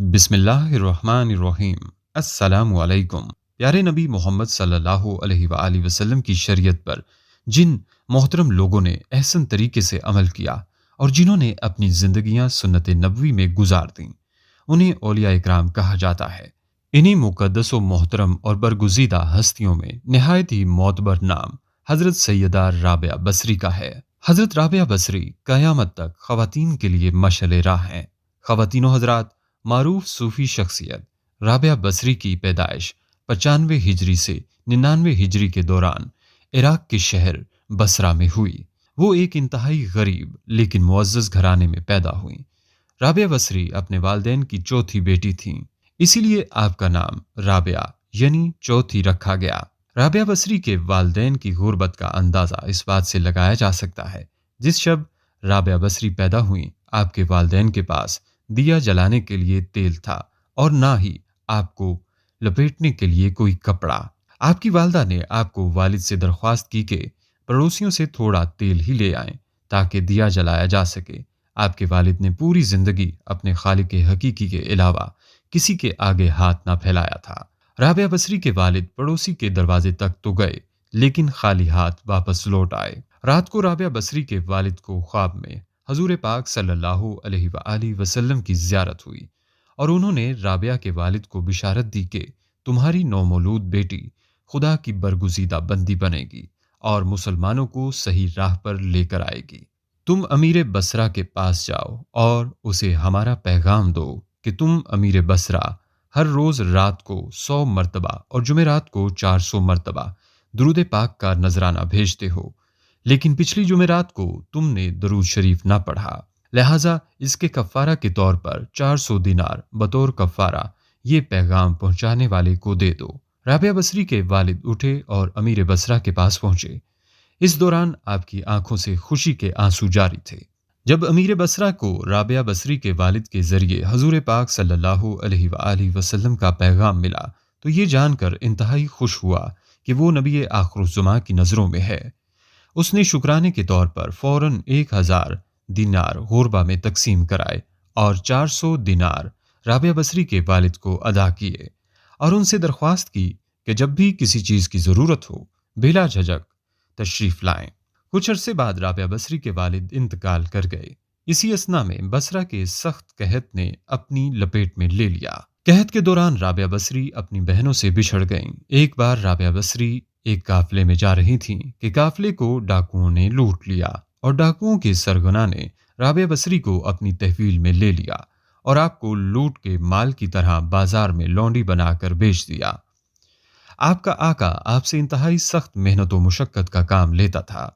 بسم اللہ الرحمن الرحیم۔ السلام علیکم۔ پیارے نبی محمد صلی اللہ علیہ وآلہ وسلم کی شریعت پر جن محترم لوگوں نے احسن طریقے سے عمل کیا اور جنہوں نے اپنی زندگیاں سنت نبوی میں گزار دیں، انہیں اولیاء اکرام کہا جاتا ہے۔ انہی مقدس و محترم اور برگزیدہ ہستیوں میں نہایت ہی معتبر نام حضرت سیدہ رابعہ بصری کا ہے۔ حضرت رابعہ بصری قیامت تک خواتین کے لیے مشعل راہ ہیں۔ خواتین و حضرات، معروف صوفی شخصیت رابعہ بصری کی پیدائش 95 ہجری سے 99 ہجری کے دوران عراق کے شہر بصرہ میں ہوئی۔ وہ ایک انتہائی غریب لیکن معزز گھرانے میں پیدا ہوئیں۔ رابعہ بصری اپنے والدین کی چوتھی بیٹی تھیں، اسی لیے آپ کا نام رابعہ یعنی چوتھی رکھا گیا۔ رابعہ بصری کے والدین کی غربت کا اندازہ اس بات سے لگایا جا سکتا ہے، جس شب رابعہ بصری پیدا ہوئیں آپ کے والدین کے پاس دیا جلانے کے لیے تیل تھا اور نہ ہی آپ کو لپیٹنے کے لیے کوئی کپڑا۔ آپ کی والدہ نے آپ کو والد سے درخواست کی کہ پڑوسیوں سے تھوڑا تیل ہی لے آئیں تاکہ دیا جلایا جا سکے۔ آپ کے والد نے پوری زندگی اپنے خالق حقیقی کے علاوہ کسی کے آگے ہاتھ نہ پھیلایا تھا۔ رابعہ بصری کے والد پڑوسی کے دروازے تک تو گئے لیکن خالی ہاتھ واپس لوٹ آئے۔ رات کو رابعہ بصری کے والد کو خواب میں حضور پاک صلی اللہ علیہ وآلہ وسلم کی زیارت ہوئی اور انہوں نے رابعہ کے والد کو بشارت دی کہ تمہاری نومولود بیٹی خدا کی برگزیدہ بندی بنے گی اور مسلمانوں کو صحیح راہ پر لے کر آئے گی۔ تم امیر بصرہ کے پاس جاؤ اور اسے ہمارا پیغام دو کہ تم امیر بصرہ ہر روز رات کو 100 مرتبہ اور جمعرات کو 400 مرتبہ درود پاک کا نذرانہ بھیجتے ہو، لیکن پچھلی جمعرات کو تم نے درود شریف نہ پڑھا، لہٰذا اس کے کفارہ کے طور پر 400 دینار بطور کفارہ یہ پیغام پہنچانے والے کو دے دو۔ رابعہ بصری کے والد اٹھے اور امیر بصرہ کے پاس پہنچے۔ اس دوران آپ کی آنکھوں سے خوشی کے آنسو جاری تھے۔ جب امیر بصرہ کو رابعہ بصری کے والد کے ذریعے حضور پاک صلی اللہ علیہ وآلہ وسلم کا پیغام ملا تو یہ جان کر انتہائی خوش ہوا کہ وہ نبی آخر الزماں کی نظروں میں ہے۔ اس نے شکرانے کے طور پر فوراً 1000 دینار غربہ میں تقسیم کرائے اور 400 دینار رابعہ بصری کے والد کو ادا کیے اور ان سے درخواست کی کہ جب بھی کسی چیز کی ضرورت ہو بلا جھجک تشریف لائیں۔ کچھ عرصے بعد رابعہ بصری کے والد انتقال کر گئے۔ اسی اثنا میں بصرہ کے سخت قحط نے اپنی لپیٹ میں لے لیا۔ قحط کے دوران رابعہ بصری اپنی بہنوں سے بچھڑ گئیں۔ ایک بار رابعہ بصری ایک قافلے میں جا رہی تھیں کہ قافلے کو ڈاکوؤں نے لوٹ لیا اور ڈاکوؤں کے سرغنہ نے رابعہ بصری کو اپنی تحویل میں لے لیا اور آپ کو لوٹ کے مال کی طرح بازار میں لونڈی بنا کر بیچ دیا۔ آپ کا آقا آپ سے انتہائی سخت محنت و مشقت کا کام لیتا تھا۔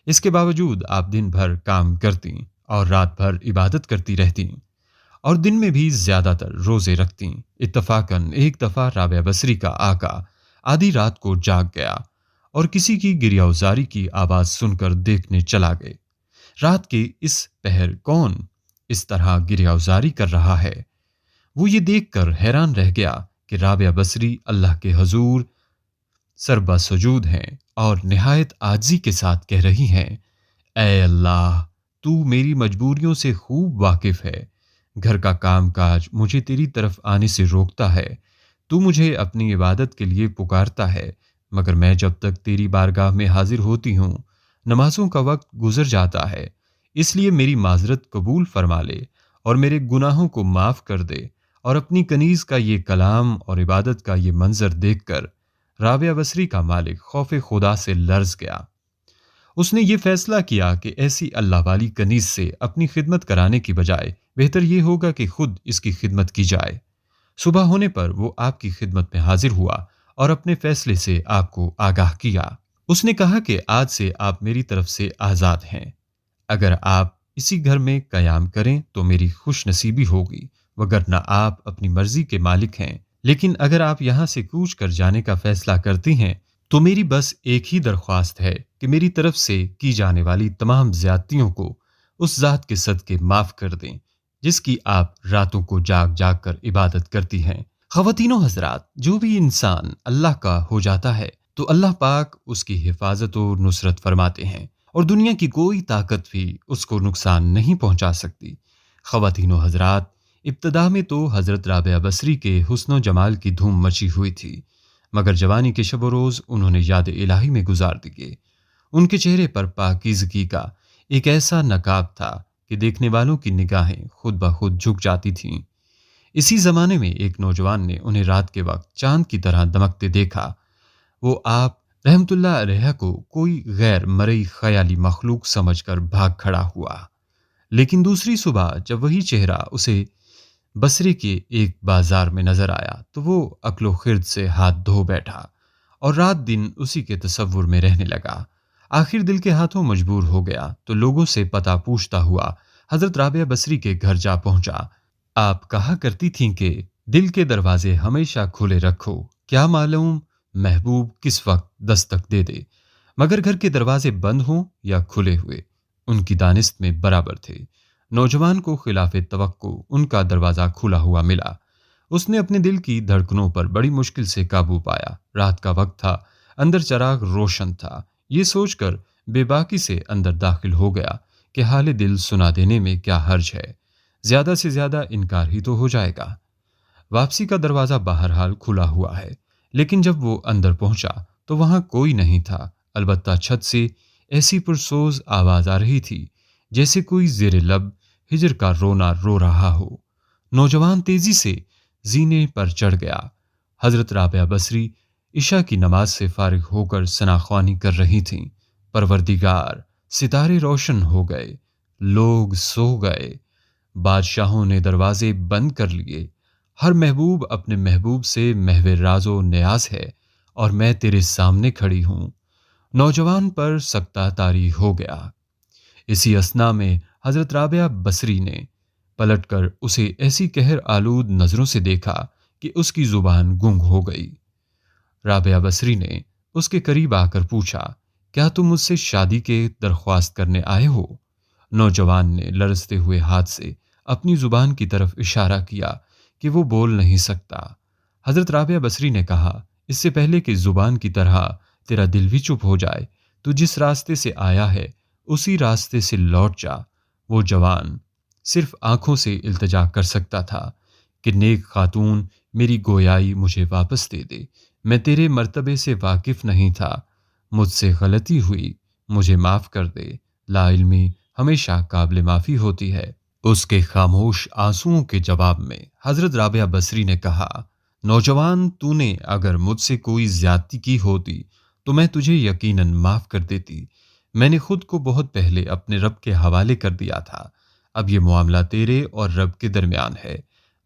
اس کے باوجود آپ دن بھر کام کرتی اور رات بھر عبادت کرتی رہتی اور دن میں بھی زیادہ تر روزے رکھتی۔ اتفاقاً ایک دفعہ رابعہ بصری کا آقا آدھی رات کو جاگ گیا اور کسی کی گریہوزاری کی آواز سن کر دیکھنے چلا گئے۔ رات کے اس پہر کون اس طرح گریہوزاری کر رہا ہے؟ وہ یہ دیکھ کر حیران رہ گیا کہ رابعہ بصری اللہ کے حضور سربا سجود ہیں اور نہایت عاجزی کے ساتھ کہہ رہی ہیں، اے اللہ، تو میری مجبوریوں سے خوب واقف ہے۔ گھر کا کام کاج مجھے تیری طرف آنے سے روکتا ہے۔ تو مجھے اپنی عبادت کے لیے پکارتا ہے، مگر میں جب تک تیری بارگاہ میں حاضر ہوتی ہوں نمازوں کا وقت گزر جاتا ہے، اس لیے میری معذرت قبول فرما لے اور میرے گناہوں کو معاف کر دے۔ اور اپنی کنیز کا یہ کلام اور عبادت کا یہ منظر دیکھ کر رابعہ بصری کا مالک خوف خدا سے لرز گیا۔ اس نے یہ فیصلہ کیا کہ ایسی اللہ والی کنیز سے اپنی خدمت کرانے کی بجائے بہتر یہ ہوگا کہ خود اس کی خدمت کی جائے۔ صبح ہونے پر وہ آپ کی خدمت میں حاضر ہوا اور اپنے فیصلے سے آپ کو آگاہ کیا۔ اس نے کہا کہ آج سے آپ میری طرف سے آزاد ہیں۔ اگر آپ اسی گھر میں قیام کریں تو میری خوش نصیبی ہوگی، وگرنہ آپ اپنی مرضی کے مالک ہیں۔ لیکن اگر آپ یہاں سے کوچ کر جانے کا فیصلہ کرتی ہیں تو میری بس ایک ہی درخواست ہے کہ میری طرف سے کی جانے والی تمام زیادتیوں کو اس ذات کے صدقے معاف کر دیں جس کی آپ راتوں کو جاگ جاگ کر عبادت کرتی ہیں۔ خواتین و حضرات، جو بھی انسان اللہ کا ہو جاتا ہے تو اللہ پاک اس کی حفاظت و نصرت فرماتے ہیں اور دنیا کی کوئی طاقت بھی اس کو نقصان نہیں پہنچا سکتی۔ خواتین و حضرات، ابتدا میں تو حضرت رابعہ بصری کے حسن و جمال کی دھوم مچی ہوئی تھی، مگر جوانی کے شب و روز انہوں نے یاد الہی میں گزار دیے۔ ان کے چہرے پر پاکیزگی کا ایک ایسا نقاب تھا کہ دیکھنے والوں کی نگاہیں خود بخود جھک جاتی تھیں۔ اسی زمانے میں ایک نوجوان نے انہیں رات کے وقت چاند کی طرح دمکتے دیکھا۔ وہ آپ رحمت اللہ علیہ کو کوئی غیر مرئی خیالی مخلوق سمجھ کر بھاگ کھڑا ہوا، لیکن دوسری صبح جب وہی چہرہ اسے بصرے کے ایک بازار میں نظر آیا تو وہ عقل و خرد سے ہاتھ دھو بیٹھا اور رات دن اسی کے تصور میں رہنے لگا۔ آخر دل کے ہاتھوں مجبور ہو گیا تو لوگوں سے پتہ پوچھتا ہوا حضرت رابعہ بصری کے گھر جا پہنچا۔ آپ کہا کرتی تھیں کہ دل کے دروازے ہمیشہ کھلے رکھو، کیا معلوم محبوب کس وقت دستک دے دے، مگر گھر کے دروازے بند ہوں یا کھلے ہوئے ان کی دانست میں برابر تھے۔ نوجوان کو خلاف توقع ان کا دروازہ کھلا ہوا ملا۔ اس نے اپنے دل کی دھڑکنوں پر بڑی مشکل سے قابو پایا۔ رات کا وقت تھا، اندر چراغ روشن تھا۔ یہ سوچ کر بے باکی سے اندر داخل ہو گیا کہ حال دل سنا دینے میں کیا حرج ہے، زیادہ سے زیادہ انکار ہی تو ہو جائے گا۔ واپسی کا دروازہ بہرحال کھلا ہوا ہے، لیکن جب وہ اندر پہنچا تو وہاں کوئی نہیں تھا، البتہ چھت سے ایسی پرسوز آواز آ رہی تھی جیسے کوئی زیر لب ہجر کا رونا رو رہا ہو۔ نوجوان تیزی سے زینے پر چڑھ گیا۔ حضرت رابعہ بصری عشاء کی نماز سے فارغ ہو کر ثناءخوانی کر رہی تھیں۔ پروردگار، ستارے روشن ہو گئے، لوگ سو گئے، بادشاہوں نے دروازے بند کر لیے، ہر محبوب اپنے محبوب سے محو راز و نیاز ہے اور میں تیرے سامنے کھڑی ہوں۔ نوجوان پر سکتہ طاری ہو گیا۔ اسی اثنا میں حضرت رابعہ بصری نے پلٹ کر اسے ایسی قہر آلود نظروں سے دیکھا کہ اس کی زبان گنگ ہو گئی۔ رابعہ بصری نے اس کے قریب آ کر پوچھا، کیا تم مجھ سے شادی کے درخواست کرنے آئے ہو؟ نوجوان نے لرزتے ہوئے ہاتھ سے اپنی زبان کی طرف اشارہ کیا کہ وہ بول نہیں سکتا۔ حضرت رابعہ بصری نے کہا، اس سے پہلے کہ زبان کی طرح تیرا دل بھی چپ ہو جائے تو جس راستے سے آیا ہے اسی راستے سے لوٹ جا۔ وہ جوان صرف آنکھوں سے التجا کر سکتا تھا کہ نیک خاتون میری گویائی مجھے واپس دے دے، میں تیرے مرتبے سے واقف نہیں تھا، مجھ سے غلطی ہوئی، مجھے معاف کر دے۔ لا علمی ہمیشہ قابل معافی ہوتی ہے۔ اس کے خاموش آنسوؤں کے جواب میں حضرت رابعہ بصری نے کہا، نوجوان، تو نے اگر مجھ سے کوئی زیادتی کی ہوتی تو میں تجھے یقیناً معاف کر دیتی۔ میں نے خود کو بہت پہلے اپنے رب کے حوالے کر دیا تھا، اب یہ معاملہ تیرے اور رب کے درمیان ہے،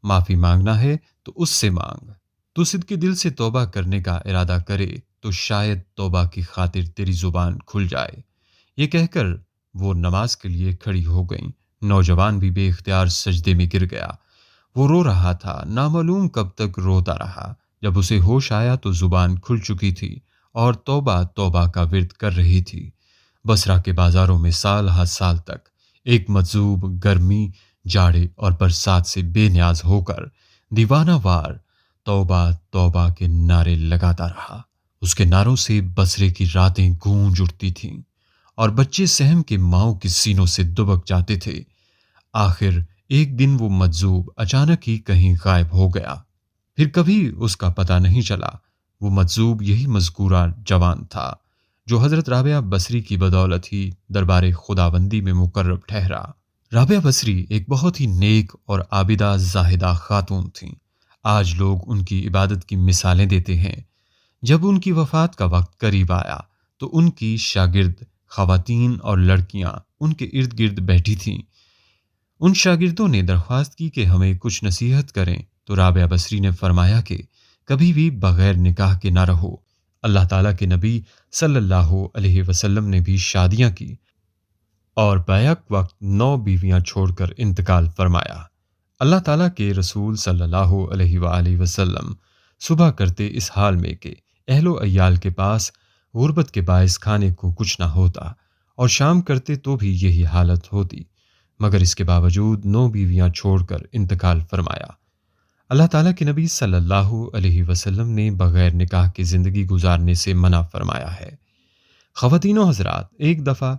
معافی مانگنا ہے تو اس سے مانگ۔ تو صدقے دل سے توبہ کرنے کا ارادہ کرے تو شاید توبہ کی خاطر تیری زبان کھل جائے۔ یہ کہہ کر وہ نماز کے لیے کھڑی ہو گئیں۔ نوجوان بھی بے اختیار سجدے میں گر گیا۔ وہ رو رہا تھا، نامعلوم کب تک روتا رہا۔ جب اسے ہوش آیا تو زبان کھل چکی تھی اور توبہ توبہ کا ورد کر رہی تھی۔ بصرہ کے بازاروں میں سال ہر سال تک ایک مجذوب گرمی، جاڑے اور برسات سے بے نیاز ہو کر دیوانہ وار توبہ توبہ کے نعرے لگاتا رہا۔ اس کے نعروں سے بصرے کی راتیں گونج اٹھتی تھیں اور بچے سہم کے ماؤں کے سینوں سے دبک جاتے تھے۔ آخر ایک دن وہ مجذوب اچانک ہی کہیں غائب ہو گیا، پھر کبھی اس کا پتہ نہیں چلا۔ وہ مجذوب یہی مذکورہ جوان تھا جو حضرت رابعہ بصری کی بدولت ہی دربار خداوندی میں مقرب ٹھہرا۔ رابعہ بصری ایک بہت ہی نیک اور عابدہ زاہدہ خاتون تھیں۔ آج لوگ ان کی عبادت کی مثالیں دیتے ہیں۔ جب ان کی وفات کا وقت قریب آیا تو ان کی شاگرد خواتین اور لڑکیاں ان کے ارد گرد بیٹھی تھیں۔ ان شاگردوں نے درخواست کی کہ ہمیں کچھ نصیحت کریں تو رابعہ بصری نے فرمایا کہ کبھی بھی بغیر نکاح کے نہ رہو۔ اللہ تعالیٰ کے نبی صلی اللہ علیہ وسلم نے بھی شادیاں کی اور بیک وقت 9 بیویاں چھوڑ کر انتقال فرمایا۔ اللہ تعالیٰ کے رسول صلی اللہ علیہ وآلہ وسلم صبح کرتے اس حال میں کہ اہل و عیال کے پاس غربت کے باعث کھانے کو کچھ نہ ہوتا، اور شام کرتے تو بھی یہی حالت ہوتی، مگر اس کے باوجود 9 بیویاں چھوڑ کر انتقال فرمایا۔ اللہ تعالیٰ کے نبی صلی اللہ علیہ وسلم نے بغیر نکاح کی زندگی گزارنے سے منع فرمایا ہے۔ خواتین و حضرات، ایک دفعہ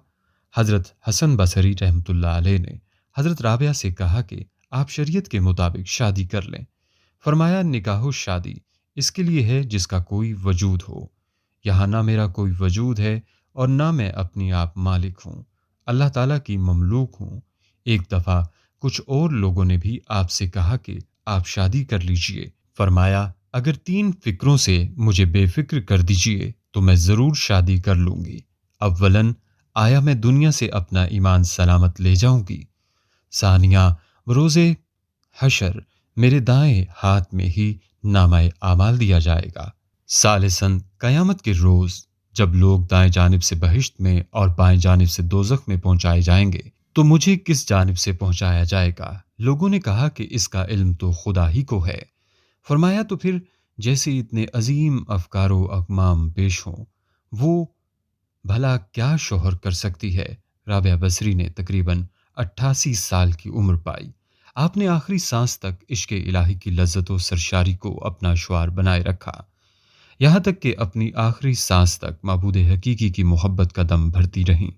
حضرت حسن بصری رحمۃ اللہ علیہ نے حضرت رابعہ سے کہا کہ آپ شریعت کے مطابق شادی کر لیں۔ فرمایا نکاح و شادی اس کے لیے ہے جس کا کوئی وجود ہو، یہاں نہ میرا کوئی وجود ہے اور نہ میں اپنی آپ مالک ہوں، اللہ تعالیٰ کی مملوک ہوں۔ ایک دفعہ کچھ اور لوگوں نے بھی آپ سے کہا کہ آپ شادی کر لیجئے۔ فرمایا اگر 3 فکروں سے مجھے بے فکر کر دیجئے تو میں ضرور شادی کر لوں گی۔ اولاً آیا میں دنیا سے اپنا ایمان سلامت لے جاؤں گی؟ ثانیہ بروز حشر میرے دائیں ہاتھ میں ہی نامہ اعمال دیا جائے گا۔ ثالثاً قیامت کے روز جب لوگ دائیں جانب سے بہشت میں اور بائیں جانب سے دوزخ میں پہنچائے جائیں گے تو مجھے کس جانب سے پہنچایا جائے گا؟ لوگوں نے کہا کہ اس کا علم تو خدا ہی کو ہے۔ فرمایا تو پھر جیسے اتنے عظیم افکار و اقمام پیش ہوں وہ بھلا کیا شوہر کر سکتی ہے؟ رابعہ بصری نے تقریباً 88 سال کی عمر پائی۔ آپ نے آخری سانس تک عشق الہی کی لذت و سرشاری کو اپنا شعار بنائے رکھا، یہاں تک کہ اپنی آخری سانس تک معبود حقیقی کی محبت کا دم بھرتی رہیں۔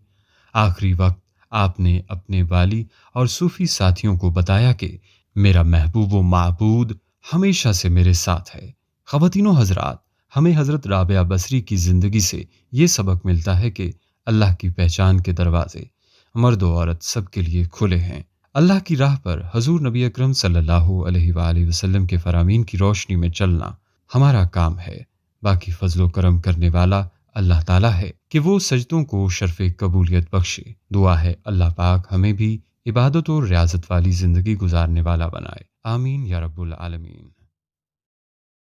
آخری وقت آپ نے اپنے والی اور صوفی ساتھیوں کو بتایا کہ میرا محبوب و معبود ہمیشہ سے میرے ساتھ ہے۔ خواتین و حضرات، ہمیں حضرت رابعہ بصری کی زندگی سے یہ سبق ملتا ہے کہ اللہ کی پہچان کے دروازے مرد و عورت سب کے لیے کھلے ہیں۔ اللہ کی راہ پر حضور نبی اکرم صلی اللہ علیہ وآلہ وسلم کے فرامین کی روشنی میں چلنا ہمارا کام ہے۔ باقی فضل و کرم کرنے والا اللہ تعالیٰ ہے کہ وہ سجدوں کو شرف قبولیت بخشے۔ دعا ہے اللہ پاک ہمیں بھی عبادت اور ریاضت والی زندگی گزارنے والا بنائے۔ آمین یا رب العالمین۔